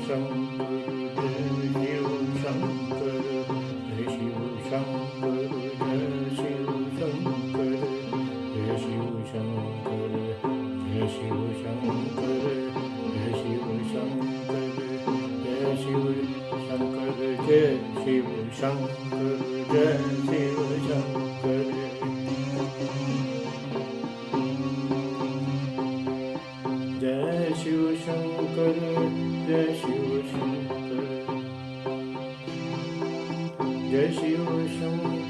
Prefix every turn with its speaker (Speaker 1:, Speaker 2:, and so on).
Speaker 1: Shankar Jai Shiv Shankar Jai Shiv Shankar Jai Shiv Shankar Jai Shiv Shankar Jai Shiv Shankar Jai Shiv Shankar Jai Shiv Shankar Jai Shiv Shankar Jai Shiv Shankar Jai Shiv Shankar Jai Shiv Shankar Jai Shiv Shankar